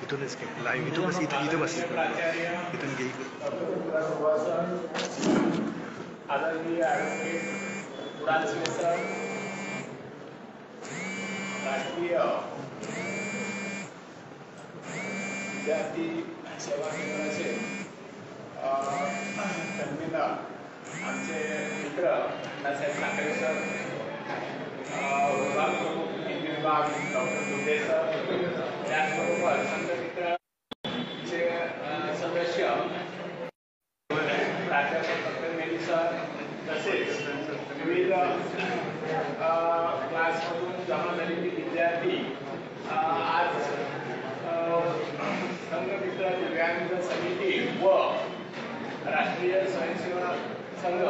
इथूनच घे लाईव्ह, इथून बस, इथं बस, इथून घे. आदरणीय राष्ट्रीय विद्यार्थी सेवा केंद्राचे कन्व्हेनर आमचे मित्र अण्णासाहेब ठाकरे सर, विभाग प्रमुख हिंदी विभाग डॉक्टर दुबे सर, त्याचबरोबर संघमित्रचे सदस्य प्राध्यापक डॉक्टर मेली सर, तसेच विविध क्लासमधून जमा झालेले विद्यार्थी आज संघमित्र दिव्यांग समिती व राष्ट्रीय स्वयंसेवक संघ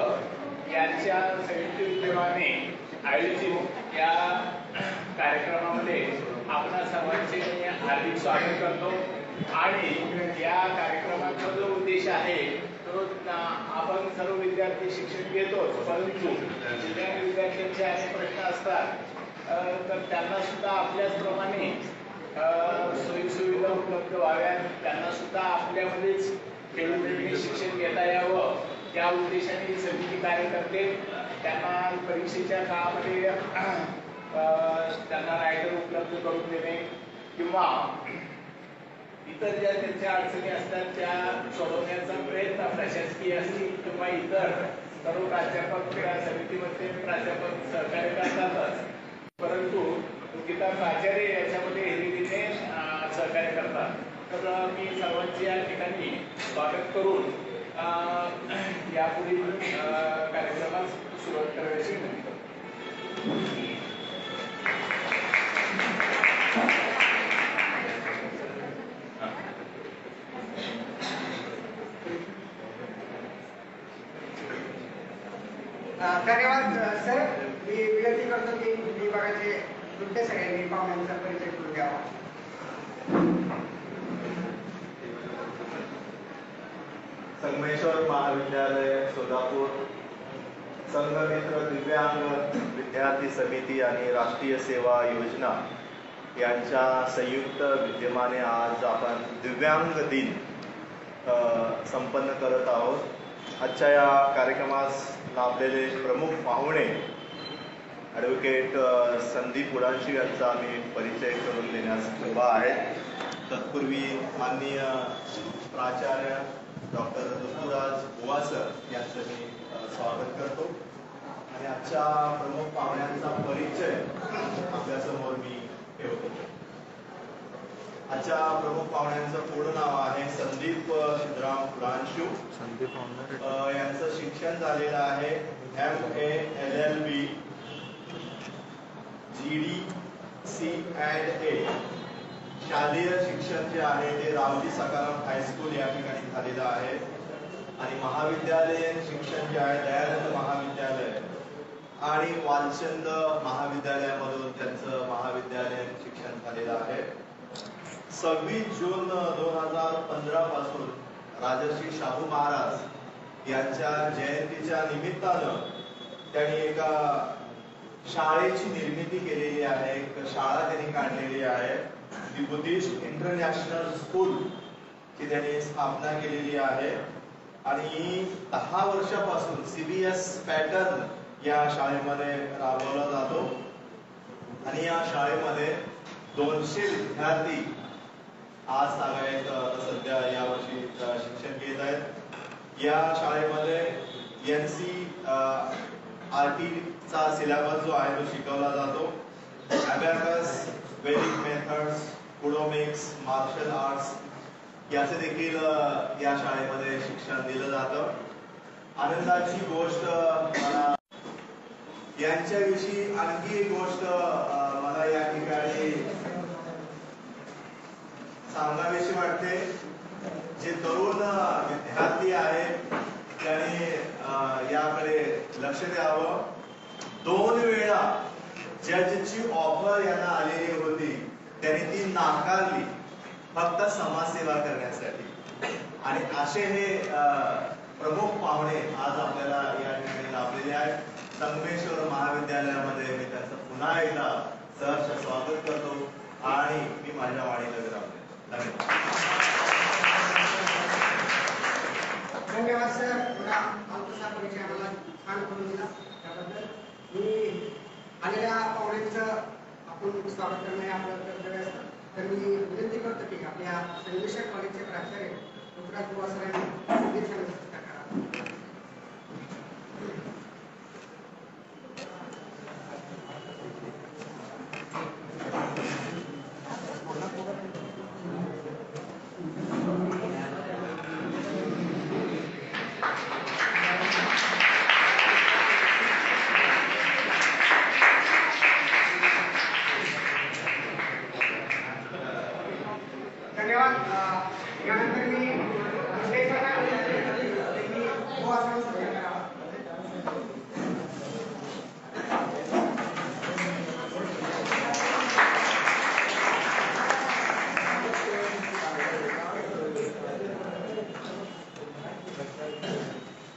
यांच्या संयुक्त विद्यमाने आयोजित या कार्यक्रमामध्ये आपणा सर्वांचे हार्दिक स्वागत करतो. आणि या कार्यक्रमाचा जो उद्देश आहे तो आपण सर्व विद्यार्थी शिक्षण घेतोच, परंतु दिव्यांग विद्यार्थ्यांचे अनेक प्रश्न असतात, तर त्यांना सुद्धा आपल्याचप्रमाणे सोयीसुविधा उपलब्ध व्हाव्यात, त्यांना सुद्धा आपल्यामध्येच खेळून शिक्षण घेता यावं या उद्देशाने ही समिती कार्य करते. त्यांना परीक्षेच्या काळामध्ये त्यांना रायडर उपलब्ध करून देणे किंवा इतर ज्या त्यांच्या अडचणी असतात त्या सोडवण्याचा प्रयत्न प्रशासकीय असतील किंवा इतर सर्व प्राध्यापक समितीमध्ये प्राध्यापक सहकार्य करतातच, परंतु गीता प्राचार्य याच्यामध्ये हिरिरीने सहकार्य करतात. तर मी सर्वांची या ठिकाणी स्वागत करून यापुढील कार्यक्रमास सुरुवात करण्याची विनंती करतो. धन्यवाद सर. मी विनंती करतो की विभागाचे तुमच्या सगळ्यांनी पाहुण्यांचा परिचय करून द्यावा. संगमेश्वर महाविद्यालय सोलापूर संघमित्र दिव्यांग विद्यार्थी समिती आणि राष्ट्रीय सेवा योजना यांच्या संयुक्त विद्यमाने आज आपण दिव्यांग दिन संपन्न करत आहोत. आजच्या या कार्यक्रमास लाभलेले प्रमुख पाहुणे ॲडव्होकेट संदीप उडांशी यांचा आम्ही परिचय करून देण्यास उभा आहेत. तत्पूर्वी माननीय प्राचार्य डॉक्टर ऋतुराज बुवासर यांचं मी स्वागत करतो आणि आजच्या प्रमुख पाहुण्यांचा परिचय आपल्यासमोर मी ठेवतो. आजच्या प्रमुख पाहुण्यांचं पूर्ण नाव आहे संदीप सिद्धराम उडांशू. यांचं शिक्षण झालेलं आहे MA LLB GD C&A. शालेय शिक्षण जे आहे ते रावली सकाराम हायस्कूल या ठिकाणी झालेलं आहे आणि महाविद्यालयीन शिक्षण जे आहे दयानंद महाविद्यालय आणि वालचंद महाविद्यालयामधून त्यांचं महाविद्यालयीन शिक्षण झालेलं आहे. 26 जून 2015 पासून राजर्षी शाहू महाराज यांच्या जयंतीच्या निमित्तानं त्यांनी एका शाळेची निर्मिती केलेली आहे, एक शाळा त्यांनी काढलेली आहे. दी बुद्धिस्ट इंटरनॅशनल स्कूल ची त्यांनी स्थापना केलेली आहे आणि 10 वर्षापासून CBS पॅटर्न या शाळेमध्ये राबवला जातो आणि या शाळेमध्ये 200 विद्यार्थी आज सांगायत सध्या यावर्षी शिक्षण घेत आहेत. या शाळेमध्ये NCERT चा सिलेबस जो आहे तो शिकवला जातो. अबॅकस, वेदिक मेथड्स, कुडोमिक्स, मार्शल आर्ट्स याचे देखील या शाळेमध्ये शिक्षण दिलं जातं. आनंदाची गोष्ट मला यांच्याविषयी आणखी एक गोष्ट मला या ठिकाणी सांगावीशी वाटते. जे तरुण विद्यार्थी आहेत त्यांनी याकडे लक्ष द्यावं. 2 वेळा जजची ऑफर यांना आलेली होती, त्यांनी ती नाकारली फक्त समाजसेवा करण्यासाठी. आणि असे हे प्रमुख पाहुणे आज आपल्याला या ठिकाणी लाभलेले आहेत. संगमेश्वर महाविद्यालयामध्ये मी त्यांचं पुन्हा एकदा सहर्ष स्वागत करतो आणि मी माझ्या वाणीला विराम देतो. धन्यवाद सर. एवढा अल्पसा परिचय आम्हाला छान करून दिला त्याबद्दल मी आलेल्या पाहुण्यांचं आपण स्वागत करणे आपलं कर्तव्य असतं. तर मी विनंती करतो की आपल्या संगमेश्वर कॉलेजचे प्राचार्य ऋतुराज बुवा सरांनी संदेशाने सत्कार करावा. धन्यवाद. यानंतर मी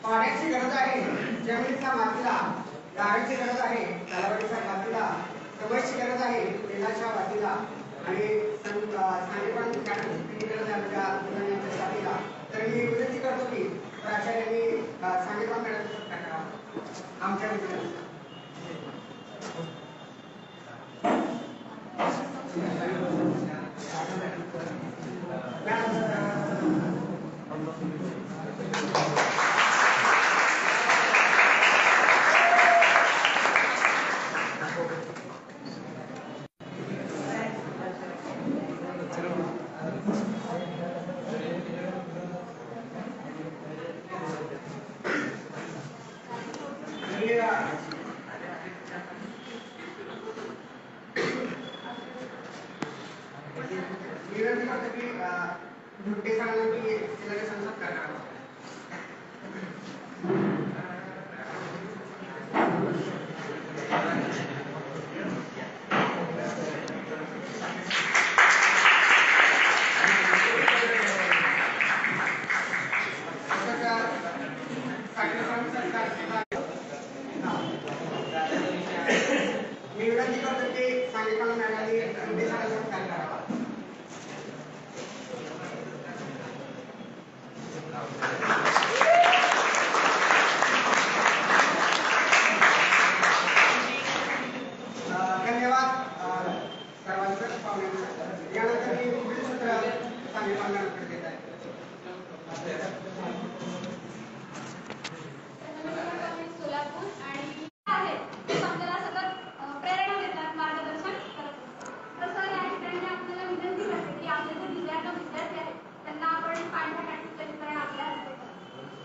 पाण्याची गरज आहे, जमिनीचा मातीला दाराची गरज आहे, तलावाच्या मातीला समयची गरज आहे, तेलाच्या वातीला आणि सांगेपण काढण्याची गरज आहे त्या मुलांच्या साथीला. तर मी विनंती करतो की प्राचार्यांनी सांगेपण काढण्याचा सत्कार करावा आमच्या विद्यार्थ्यांना. विनंती करतो की झुट्टे सांगणं की तिला सत्कार करावा. मी विनंती करतो की सांगितलं मॅडमनी झुट्टे सत्कार करावा. धन्यवाद सर्वांचं पाहुण्यांचं. यानंतर मी पुढील सूत्र सांगितलं देत आहे. सोलापूर आणि आहेत ते आपल्याला सतत प्रेरणा देतात, मार्गदर्शन करतात. तसं या ठिकाणी आपल्याला विनंती करते की आपले जे विद्यार्थी आहेत त्यांना आपण पांढऱ्या काठीचं वितरण आपल्या हस्ते करतो.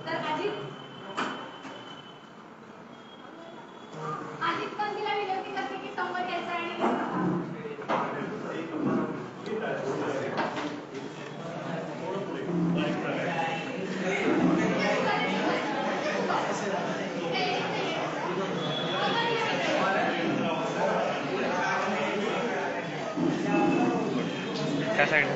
तर अजित पण तिला विनंती करते की समोर यायचं आणि त्या साईड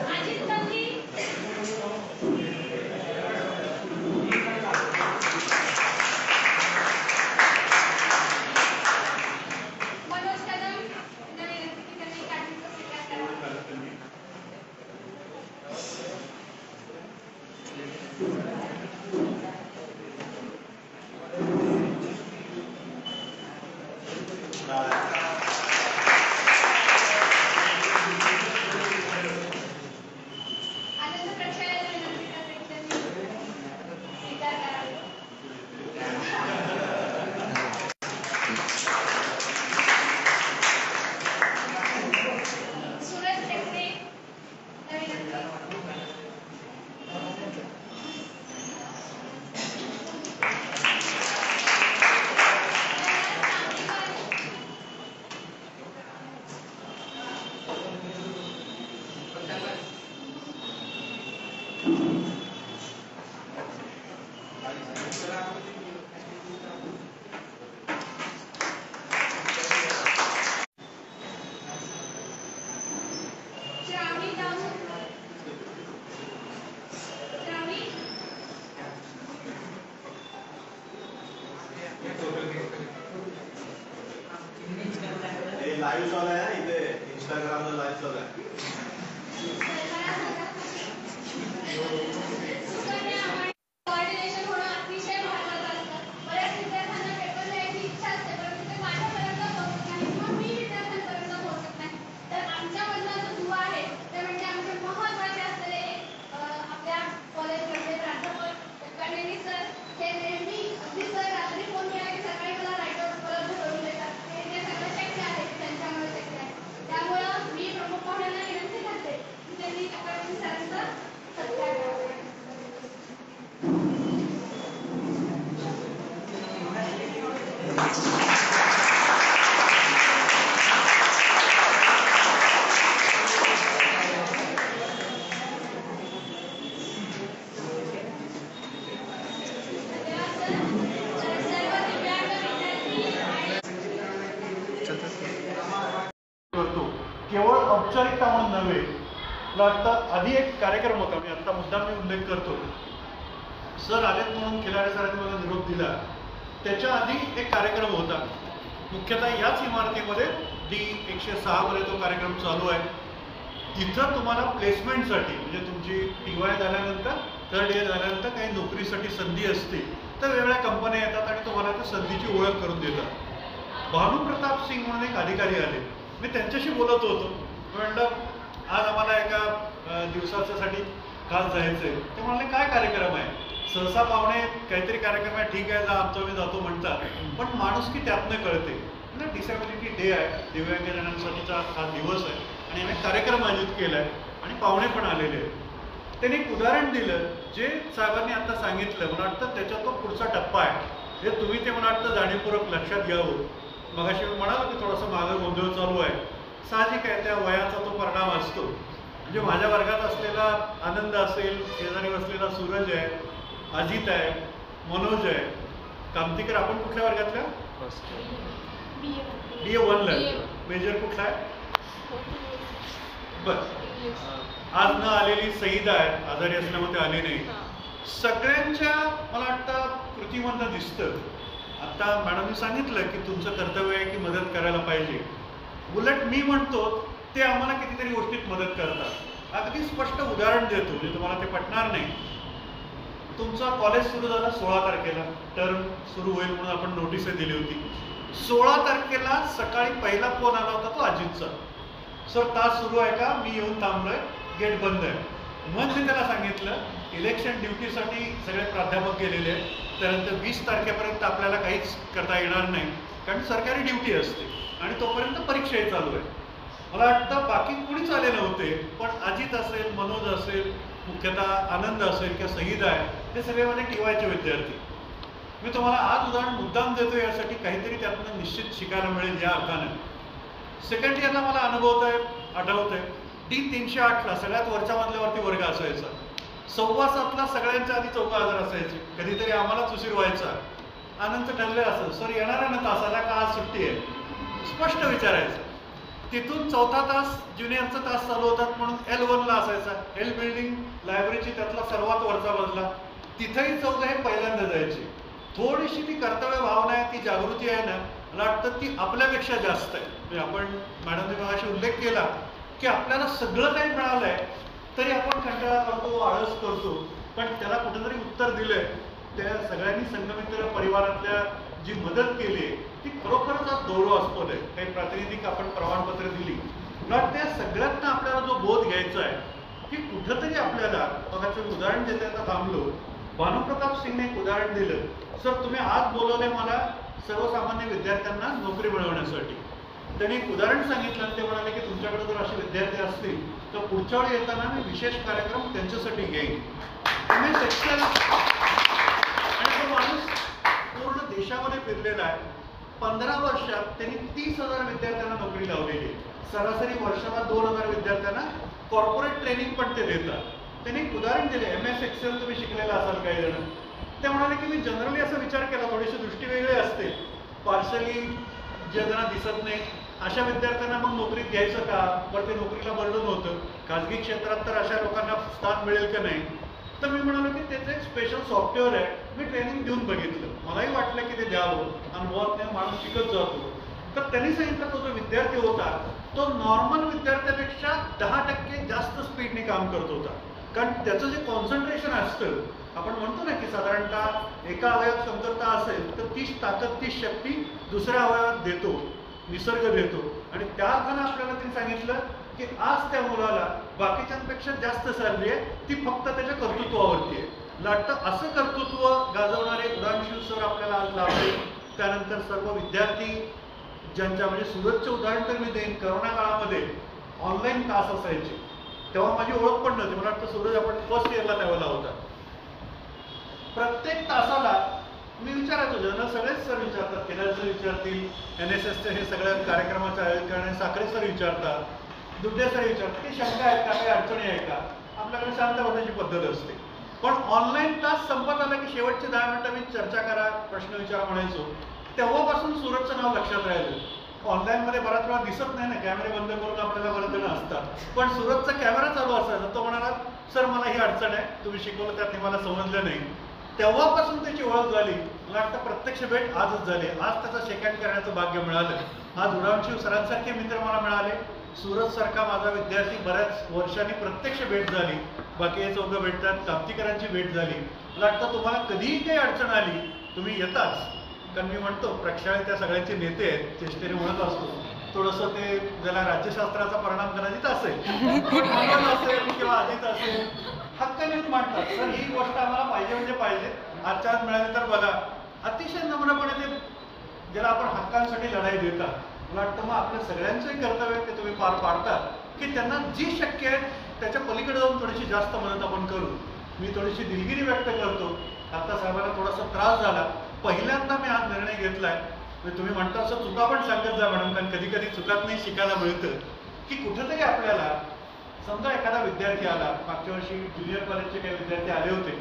लाईव्ह चालू आहे ना इथे इंस्टाग्रामला लाईव्ह चालू आहे. कोऑर्डिनेशन होणं अतिशय महत्त्वाचं असतं. बऱ्याच विद्यार्थ्यांना पेपर लिहायची इच्छा असते, परंतु ते माझ्यापर्यंत पोहोचत नाही किंवा मी विद्यार्थ्यांपर्यंत पोहोचत नाही. तर आमच्यामधला जो दुवा आहे ते म्हणजे आमचे महत्त्वाचे असलेले आपल्या कॉलेजमधले प्राध्यापक कन्हेरी सर, हे नेहमी अगदी सर रात्री फोन केला की सकाळी मला रायटर उपलब्ध करून देतात. हे सगळं शक्य आहे, त्यांच्यामुळे शक्य आहे. त्यामुळं मी प्रमुख पाहुण्यांना विनंती करते की त्यांनी चक्रवर्ती सरांचा सत्कार करावा. करतो केवळ औपचारिकता म्हणून नव्हे. मला वाटतं आधी एक कार्यक्रम होता, मी आता मुद्दाम मी उल्लेख करतो. सर आलेत म्हणून खिलारे सरांनी मला निरोप दिला. त्याच्या आधी एक कार्यक्रम होता, मुख्यतः याच इमारतीमध्ये D106 मध्ये तो कार्यक्रम चालू आहे. तिथं तुम्हाला प्लेसमेंटसाठी म्हणजे तुमची TY झाल्यानंतर 3rd इयर झाल्यानंतर काही नोकरीसाठी संधी असते, तर वेगवेगळ्या कंपन्या येतात आणि तुम्हाला त्या संधीची ओळख करून देतात. भानू प्रताप सिंग म्हणून एक अधिकारी आले. मी त्यांच्याशी बोलत होतो. म्हटलं आज आम्हाला एका दिवसाच्यासाठी खास जायचं आहे. ते म्हणाले काय कार्यक्रम आहे? सहसा पाहुणे काहीतरी कार्यक्रम आहे, ठीक आहे जा आमचं मी जातो म्हणतात, पण माणुसकी त्यातनं कळते. म्हणजे डिसेबिलिटी डे आहे, दिव्यांगजनांसाठीचा हा दिवस आहे आणि आम्ही कार्यक्रम आयोजित केला आहे आणि पाहुणे पण आलेले आहेत. त्यांनी एक उदाहरण दिलं जे साहेबांनी आता सांगितलं. मला वाटतं त्याचा तो पुढचा टप्पा आहे, हे तुम्ही ते मला वाटतं जाणीवपूर्वक लक्षात घ्यावं. मगाशी मी म्हणालो की थोडासा मागं गोंधळ चालू आहे. साहजिक आहे, त्या वयाचा तो परिणाम असतो. म्हणजे माझ्या वर्गात असलेला आनंद असेल, शेजारी बसलेला सूरज आहे, अजित आहे, मनोज आहे, कामतीकर. आपण कुठल्या वर्गातल्या? BA1 ला. मेजर कुठला आहे? बस. आज न आलेली सईदा आहे, आजारी असल्यामुळे आली नाही. सगळ्यांच्या मला वाटतं कृतीमधनं दिसतं. आता मॅडमनी सांगितलं की तुमचं कर्तव्य आहे की मदत करायला पाहिजे. उलट मी म्हणतो ते आम्हाला कितीतरी गोष्टीत मदत करतात. अगदी स्पष्ट उदाहरण देतो, म्हणजे तुम्हाला ते पटणार नाही. तुमचा कॉलेज सुरू झाला 16 तारखेला, टर्म सुरू होईल म्हणून आपण नोटीस दिली होती. 16 तारखेला सकाळी पहिला फोन आला होता तो अजितचा. सर तास सुरू आहे का? मी येऊन थांबलोय, गेट बंद आहे. मग मी त्याला सांगितलं इलेक्शन ड्युटीसाठी सगळे प्राध्यापक गेलेले आहेत, त्यानंतर 20 तारखेपर्यंत आपल्याला काहीच करता येणार नाही कारण सरकारी ड्युटी असते आणि तोपर्यंत परीक्षाही चालू आहे. मला वाटतं बाकी कोणीच आले नव्हते, पण अजित असेल, मनोज असेल, मुख्यतः आनंद असेल किंवा सईद आहे, हे सगळे माझे TYचे विद्यार्थी. मी तुम्हाला आज उदाहरण मुद्दाम देतो यासाठी काहीतरी त्यातनं निश्चित शिकायला मिळेल या अर्थानं. सेकंड इयरला मला आठवत आहे D308ला सगळ्यात वरच्या मधल्यावरती वर्ग असायचा. 7:15ला सगळ्यांच्या आधी 14,000 असायचे. कधीतरी आम्हालाच उशीर व्हायचा. आनंद ठरले असं सर येणार आहे ना तासाला का आज सुट्टी आहे? स्पष्ट विचारायचं. तिथून 4था तास ज्युनियरचा तास चालू होतात म्हणून L1ला असायचा. L बिल्डिंग लायब्ररीची त्यातला सर्वात वरचा मजला, तिथेही चौघं हे पहिल्यांदा जायचे. थोडीशी ती कर्तव्य भावना आहे, ती जागृती आहे ना, मला वाटतं ती आपल्यापेक्षा जास्त आहे. म्हणजे आपण मॅडमने मगाशी उल्लेख केला की आपल्याला सगळं काही मिळालं आहे तरी आपण कंटाळा करतो, आळस करतो, पण त्याला कुठेतरी उत्तर दिलंय. त्या सगळ्यांनी संघमित्र परिवारातल्या जी मदत केली ती खरोखरच आज गौरवास्पद आहे. काही प्रातिनिधिक आपण प्रमाणपत्र दिली. मला वाटतं त्या सगळ्यांना आपल्याला जो बोध घ्यायचा आहे की कुठंतरी आपल्याला बघाचं उदाहरण देता येता थांबलो. भानुप्रताप सिंगने एक उदाहरण दिलं. सर तुम्ही आज बोलवले मला सर्वसामान्य विद्यार्थ्यांना नोकरी मिळवण्यासाठी. त्यांनी एक उदाहरण सांगितलं. ते म्हणाले की तुमच्याकडे जर असे विद्यार्थी असतील तर पुढच्या वेळी येताना मी विशेष कार्यक्रम त्यांच्यासाठी घेईन. आणि तो माणूस पूर्ण देशामध्ये फिरलेला आहे. 15 वर्षात त्यांनी 30,000 विद्यार्थ्यांना नोकरी लावलेली आहे. सरासरी वर्षाला 2,000 विद्यार्थ्यांना कॉर्पोरेट ट्रेनिंग पण ते देतात. त्यांनी एक उदाहरण दिले. MS Excel तुम्ही शिकलेला असाल काही जण. ते म्हणाले की मी जनरली असा विचार केला, थोडीशी दृष्टी वेगळी असते, पार्शली जे जण दिसत नाही अशा विद्यार्थ्यांना मग नोकरीत घ्यायचं का? पण ते नोकरीला बर्डन होतं. खाजगी क्षेत्रात तर अशा लोकांना स्थान मिळेल का नाही. तर मी म्हणालो की त्याचं एक स्पेशल सॉफ्टवेअर आहे. मी ट्रेनिंग देऊन बघितलं. मलाही वाटलं की ते द्यावं. अनुभवात माणूस शिकत जातो. तर त्यांनी सांगितलं तो जो विद्यार्थी होता तो नॉर्मल विद्यार्थ्यापेक्षा 10% जास्त स्पीडने काम करत होता. कारण त्याचं जे कॉन्सन्ट्रेशन असतं, आपण म्हणतो ना की साधारणतः एका अवयवात कमतरता असेल तर तीच ताकद, तीच शक्ती दुसऱ्या अवयवात देतो, निसर्ग देतो. आणि त्या अर्थानं आपल्याला त्यांनी सांगितलं की आज त्या मुलाला बाकीच्यांपेक्षा जास्त सॅलरी आहे, ती फक्त त्याच्या कर्तृत्वावरती आहे. वाटतं असं कर्तृत्व गाजवणारे उदाहरण सर आपल्याला आज लाभले. त्यानंतर सर्व विद्यार्थी ज्यांच्या, म्हणजे सूरजचे उदाहरण तर मी देईन, करोना काळामध्ये ऑनलाईन तास असायचे, तेव्हा माझी ओळख पण नव्हती. मला वाटतं सूरज आपण फर्स्ट इयरला त्यावेळेला होता. प्रत्येक तासाला मी विचारायचो, जनरल सगळेच सर विचारतात, केदार सर विचारतील, NSSचे हे सगळ्या कार्यक्रमाचं आयोजन करणारे साखरे सर विचारतात, दुबे सर विचारतात की शंका आहेत का, काही अडचणी आहे का. आपल्याकडे शांत होण्याची पद्धत असते. पण ऑनलाईन तास संपत आला की शेवटचे 10 मिनिटं मी चर्चा करा, प्रश्न विचारा म्हणायचो. तेव्हापासून सूरजचं नाव लक्षात राहिलं. ऑनलाईनमध्ये बराच वेळा दिसत नाही ना, कॅमेरे बंद करून आपल्याला बरेच जण असतात, पण सूरजचा कॅमेरा चालू असायचा. तो म्हणाला, सर मला ही अडचण आहे, तुम्ही शिकवलं त्यात मला समजलं नाही. तेव्हापासून त्याची ओळख झाली. मला वाटतं प्रत्यक्ष भेट आजच झाली. आज त्याचं शेकहँड करण्याचं भाग्य मिळालं. आज उडावशिव सरांसारखे मित्र मला मिळाले. सूरज सारखा माझा विद्यार्थी बऱ्याच वर्षांनी प्रत्यक्ष भेट झाली. बाकी हे चौघं भेटतात, कामतीकरांची भेट झाली. मला वाटतं तुम्हाला कधीही काही अडचण आली तुम्ही येताच. कारण मी म्हणतो प्रक्षाळे त्या सगळ्यांचे नेते आहेत, चेष्टेने म्हणत असतो. थोडंसं ते ज्याला राज्यशास्त्राचा परिणाम कदाचित असेल किंवा अजित असेल, हक्काने मांडतात, सर ही गोष्ट आम्हाला पाहिजे म्हणजे पाहिजे, आजच्या आज मिळाली तर बघा. अतिशय नम्रपणे ते ज्याला आपण हक्कांसाठी लढाई देतात. मला वाटतं मग आपल्या सगळ्यांचंही कर्तव्य ते तुम्ही पार पाडतात की त्यांना जी शक्य आहे त्याच्या पलीकडे जाऊन थोडीशी जास्त मदत आपण करू. मी थोडीशी दिलगिरी व्यक्त करतो. आता साहेबांना थोडासा त्रास झाला. पहिल्यांदा मी हा निर्णय घेतलाय. तुम्ही म्हणता असं चुका पण सांगत जा मॅडम, कारण कधी कधी चुकात नाही शिकायला मिळतं की कुठेतरी आपल्याला, समजा एखादा विद्यार्थी आला, मागच्या वर्षी ज्युनियर कॉलेजचे काही विद्यार्थी आले होते,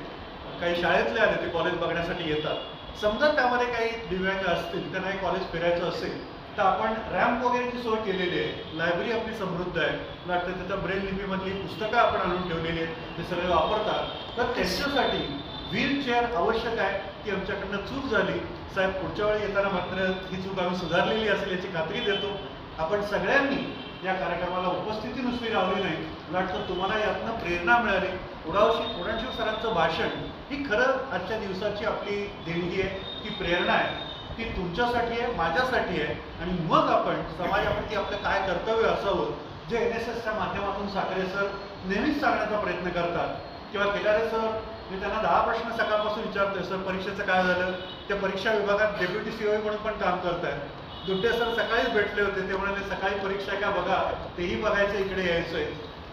काही शाळेतले आले, ते कॉलेज बघण्यासाठी येतात. समजा त्यामध्ये काही दिव्यांग असतील, त्यांना हे कॉलेज फिरायचं असेल तर आपण रॅम्प वगैरेची सोय केलेली आहे. लायब्ररी आपली समृद्ध आहे. मला वाटतं त्याच्या ब्रेल लिपीमधली पुस्तकं आपण आणून ठेवलेली आहेत, ते सगळे वापरतात. तर त्यांच्यासाठी व्हीलचेअर आवश्यक आहे. ती आमच्याकडनं चूक झाली साहेब, पुढच्या वेळी येताना मात्र ही चूक आम्ही सुधारलेली असेल याची खात्री देतो. आपण सगळ्यांनी या कार्यक्रमाला उपस्थिती नुसती लावली नाही. मला वाटतं तुम्हाला यातनं प्रेरणा मिळाली. उडावशिव सरांचं भाषण ही खरं आजच्या दिवसाची आपली देणगी आहे, ती प्रेरणा आहे, ती तुमच्यासाठी आहे, माझ्यासाठी आहे. आणि मग आपण समाजाप्रती आपलं काय कर्तव्य असावं, जे NSSच्या माध्यमातून साखरे सर नेहमीच सांगण्याचा प्रयत्न करतात. किंवा केदारे सर, मी त्यांना 10 प्रश्न सकाळपासून विचारतोय, सर परीक्षेचं काय झालं. त्या परीक्षा विभागात डेप्युटी COE म्हणून पण काम करतायत. दुड्डे सर सकाळीच भेटले होते. ते म्हणाले सकाळी परीक्षा का बघा, तेही बघायचं, इकडे यायचंय.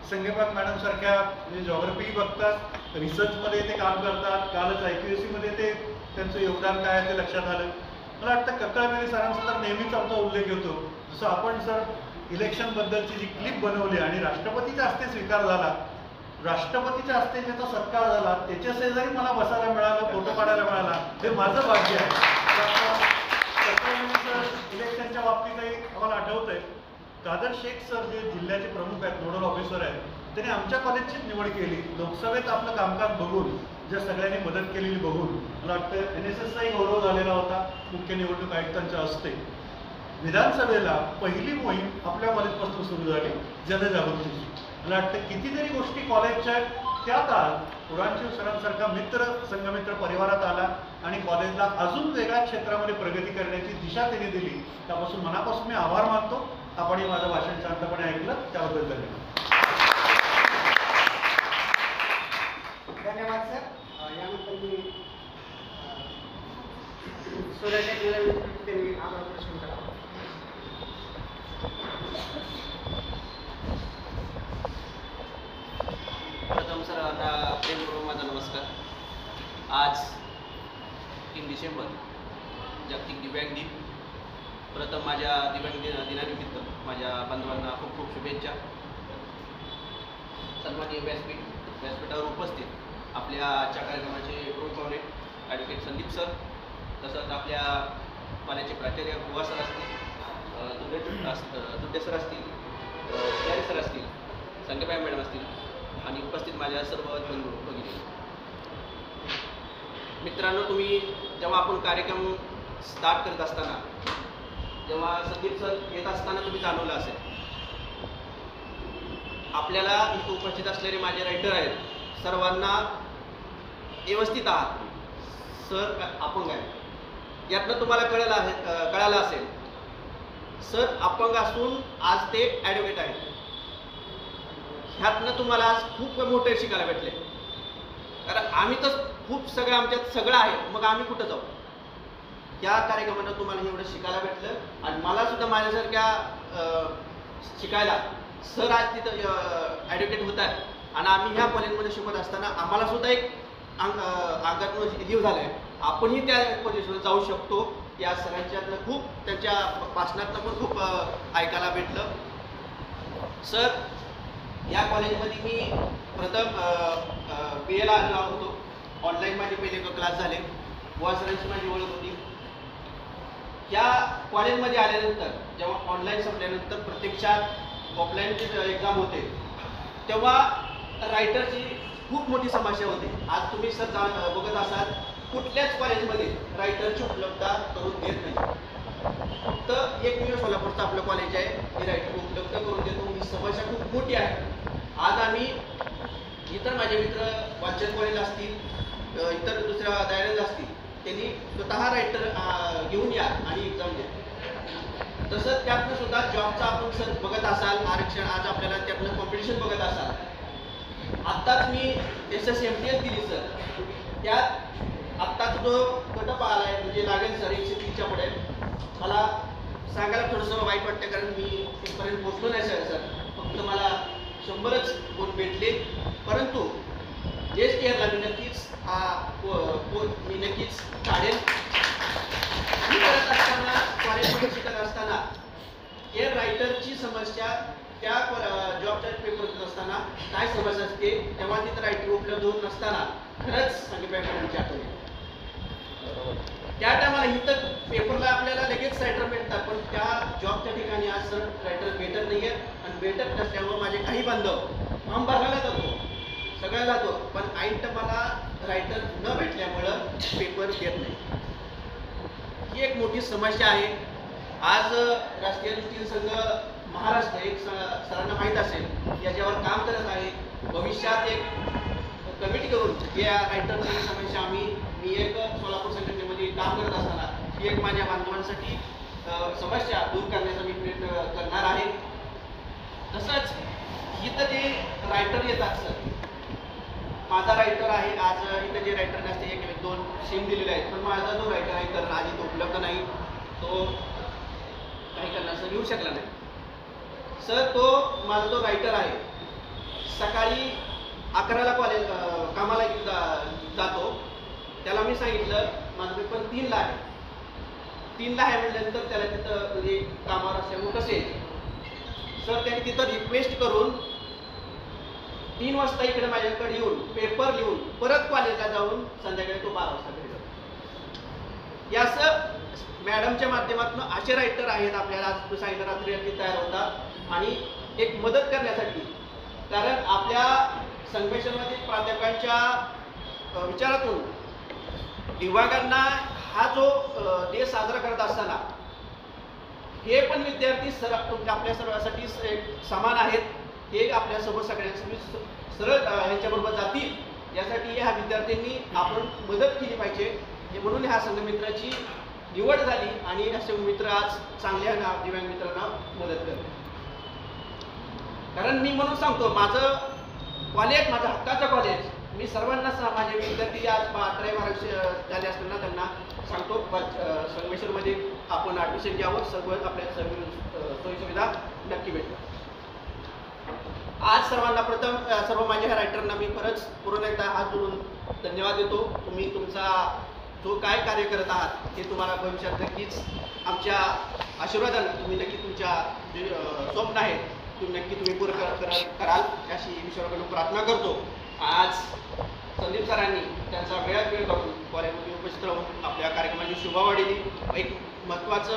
संगेबाग मॅडम सारख्या म्हणजे जॉग्रफी बघतात, रिसर्चमध्ये ते काम करतात. कालच IQAC मध्ये ते त्यांचं योगदान काय आहे ते लक्षात आलं. मला वाटतं कक्कळमेली सरांचा तर नेहमीच आमचा उल्लेख होतो. जसं आपण सर इलेक्शनबद्दलची जी क्लिप बनवली आणि राष्ट्रपतीच्या हस्ते स्वीकार झाला, राष्ट्रपतीच्या हस्ते ज्याचा सत्कार झाला त्याच्या शेजारी मला बसायला मिळालं, फोटो काढायला मिळाला, हे माझं भाग्य आहे. इलेक्शनच्या बाबतीतही आम्हाला आठवतंय, कादर शेख सर जे जिल्ह्याचे प्रमुख आहेत, नोडल ऑफिसर आहेत, त्यांनी आमच्या कॉलेजची निवड केली. लोकसभेत आपलं कामकाज बघून, ज्या सगळ्यांनी मदत केलेली बघून मला वाटतं NSSचाही गौरव झालेला होता मुख्य निवडणूक आयुक्तांच्या हस्ते. विधानसभेला पहिली मोहीम आपल्या कॉलेजपासून सुरू झाली जनजागृतीची. मला वाटतं कितीतरी गोष्टी कॉलेजच्या त्या काळात उडावशिव सरांसारखा मित्र, संघमित्र परिवारात आला आणि कॉलेजला अजून वेगळ्या क्षेत्रामध्ये प्रगती करण्याची दिशा त्यांनी दिली. त्यापासून मनापासून मी आभार मानतो. आपण हे माझं भाषण शांतपणे ऐकलं त्याबद्दल धन्यवाद. धन्यवाद सर. यानंतर मी सूरज त्यांनी आभार प्रश्न करा. प्रथम सर आता प्रेमपूर्वक माझा नमस्कार. आज 3 डिसेंबर जागतिक दिव्यांग दिन. प्रथम माझ्या दिव्यांग दिनानिमित्त माझ्या बांधवांना खूप खूप शुभेच्छा. सन्माननीय व्यासपीठावर उपस्थित आपल्या आजच्या कार्यक्रमाचे प्रमुख पाहुणे ॲडव्होकेट संदीप सर, तसंच आपल्या कॉलेजचे प्राचार्य बुवा सर असतील, दुड्डे सर असतील, प्यारे सर असतील, संगेबाई मॅडम असतील आणि उपस्थित माझ्या सर्व बंधू भगिनी. मित्रांनो, तुम्ही जेव्हा आपण कार्यक्रम स्टार्ट करत असताना तेव्हा संदीप सर येत असताना तुम्ही जाणवलं असेल. आपल्याला इथे उपस्थित असलेले माझे रायटर आहेत, सर्वांना व्यवस्थित आहात. सर अपंग आहे यातनं तुम्हाला कळालं असेल. सर अपंग असून आज ते ॲडव्होकेट आहेत. ह्यातनं तुम्हाला आज खूप मोठे शिकायला भेटले. कारण आम्ही तर खूप सगळं आमच्यात सगळं आहे, मग आम्ही कुठं जाऊ. या कार्यक्रमानं तुम्हाला एवढं शिकायला भेटलं आणि मला सुद्धा माझ्यासारख्या शिकायला सर आज तिथं ॲडव्होकेट होत आहेत आणि आम्ही ह्या कॉलेजमध्ये शिकत असताना आम्हाला सुद्धा एक अंगातून जीव झाला आहे. आपणही त्या पोझिशनवर जाऊ शकतो. या सरांच्यातनं खूप त्यांच्या भाषणातनं पण खूप ऐकायला भेटलं. सर या कॉलेजमध्ये मी प्रथम BA ला आलो होतो. ऑनलाईन माझे पहिले क्लास झाले. बुवा सरांची माझी ओळख होती. या कॉलेजमध्ये आल्यानंतर जेव्हा ऑनलाईन संपल्यानंतर प्रत्यक्षात ऑफलाईन एक्झाम होते तेव्हा रायटरची खूप मोठी समस्या होती. आज तुम्ही सर बघत असाल कुठल्याच कॉलेजमध्ये रायटरची उपलब्धता करून देत नाही. फक्त एकमेव सोलापूरचं आपलं कॉलेज आहे हे रायटर उपलब्ध करून देतो. ही समस्या खूप मोठी आहे. आज आम्ही इतर माझे मित्र वाचन कॉलेज असतील, इतर दुसऱ्या दयानंद असतील, त्यांनी स्वतः रायटर घेऊन या आणि एक्झाम द्या. तसंच त्यातनं सुद्धा जॉबचा आपण सर बघत असाल आरक्षण, आज आपल्याला त्यातनं कॉम्पिटिशन बघत असाल. आत्ताच मी SSMTS दिली सर. त्यात आत्ताच जो गटप आला आहे म्हणजे लागेल सर 130च्या पुढे. मला सांगायला थोडंसं वाईट वाटतं कारण मी तिथपर्यंत पोचलो नाही सर. फक्त मला 100च गुण भेटले. परंतु नेक्स्ट इयरला मी नक्कीच मी नक्कीच काढेल. मी करत असताना कॉलेजमध्ये शिकत असताना एअर रायटरची समस्या त्या जॉबच्या पेपर होत असताना काय समस्या असते तेव्हा तिथं रायटर उपलब्ध होत नसताना खरंच संगीत आठवले. त्या टायमाला इथं पेपरला आपल्याला लगेच रायटर भेटतात, पण त्या जॉबच्या ठिकाणी आज सर रायटर भेटत नाही आहेत आणि भेटत नसल्यामुळे माझे काही बांधव फॉर्म भरायला जातो, सगळ्या जातो, पण ऐन मला रायटर न भेटल्यामुळं पेपर घेत नाही. ही एक मोठी समस्या आहे. आज राष्ट्रीय दृष्टीने संघ महाराष्ट्र एक सरांना माहीत असेल याच्यावर काम करत आहे. भविष्यात एक कमिटी करून या रायटरची समस्या मी एक सोलापूर संघटनेमध्ये काम करत असताना ही एक माझ्या बांधवांसाठी समस्या दूर करण्याचा मी प्रयत्न करणार आहे. तसंच इथं जे रायटर येतात सर, माझा रायटर आहे. आज इथं जे रायटर नसते 1-2 सीम दिलेले आहेत, पण माझा जो रायटर आहे तर आज इथं उपलब्ध नाही. तो काही कारणास्तव येऊ शकला नाही. सर तो माझा जो रायटर आहे सकाळी 11ला कॉलेज कामाला जातो. त्याला मी सांगितलं माझा पेपर 3ला आहे. 3ला आहे म्हटल्यानंतर त्याला तिथं म्हणजे कामावर असल्यामुळे कसे सर त्यांनी तिथं रिक्वेस्ट करून 3 वाजता इकडे माझ्याकडे येऊन पेपर लिहून परत कॉलेजला जाऊन संध्याकाळी तो 12 वाजता घरी जातो. याचं मॅडमच्या माध्यमातून असे रायटर आहेत आपल्याला आज सांगितलं रात्री तयार होतात आणि एक मदत करण्यासाठी. कारण आपल्या संगमेश्वरमधील प्राध्यापकांच्या विचारातून दिव्यांगांना हा जो डे साजरा करत असताना हे पण विद्यार्थी आपल्या सर्वांसाठी समान आहेत. हे आपल्यासोबत सगळ्यांसाठी सरळ यांच्याबरोबर जातील यासाठी ह्या विद्यार्थ्यांनी आपण मदत केली पाहिजे. म्हणून ह्या संघमित्राची निवड झाली आणि असे मित्र आज चांगल्या दिव्यांग मित्रांना मदत करतात. कारण मी म्हणून सांगतो माझं कॉलेज माझं हक्काचं कॉलेज. मी सर्वांना माझे विद्यार्थी आज 11-12 झाले असताना त्यांना सांगतो संगमेश्वरमध्ये आपण ॲडमिशन घ्यावं. सर्व आपल्या सोयीसुविधा नक्की भेटतात. आज सर्वांना प्रथम सर्व माझ्या ह्या रायटरना मी खरंच पूर्ण एकदा हात जोडून धन्यवाद देतो. तुम्ही तुमचा जो काय कार्य करत आहात ते तुम्हाला भविष्यात नक्कीच आमच्या आशीर्वादानं तुम्ही नक्की तुमच्या जे स्वप्न आहेत तुम्ही पूर्ण कराल अशी ईश्वराकडून प्रार्थना करतो. आज संदीप सरांनी त्यांचा वेळ काढून कॉलेजमध्ये उपस्थित राहून आपल्या कार्यक्रमाची शोभावाढी दिली. एक महत्त्वाचं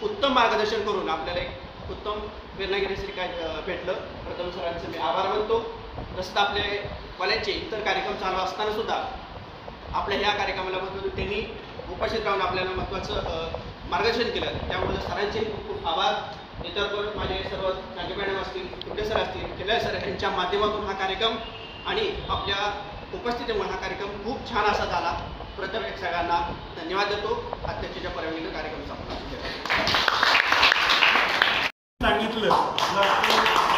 उत्तम मार्गदर्शन करून आपल्याला एक उत्तम प्रेरणागिरी श्री काय भेटलं. प्रथम सरांचे मी आभार मानतो. तसंच आपल्या कॉलेजचे इतर कार्यक्रम चालू असताना सुद्धा आपल्या ह्या कार्यक्रमाला त्यांनी उपस्थित राहून आपल्याला महत्त्वाचं मार्गदर्शन केलं, त्यामुळे सरांचे खूप खूप आभार. इतर पण माझे सर्व नागे मॅडम असतील, कुंडे सर असतील, केल्या सर यांच्या माध्यमातून हा कार्यक्रम आणि आपल्या उपस्थितीमुळे हा कार्यक्रम खूप छान असा झाला. प्रथम एक सगळ्यांना धन्यवाद देतो. अध्यक्षाच्या परवानगीने कार्यक्रम संपला. सांगितलं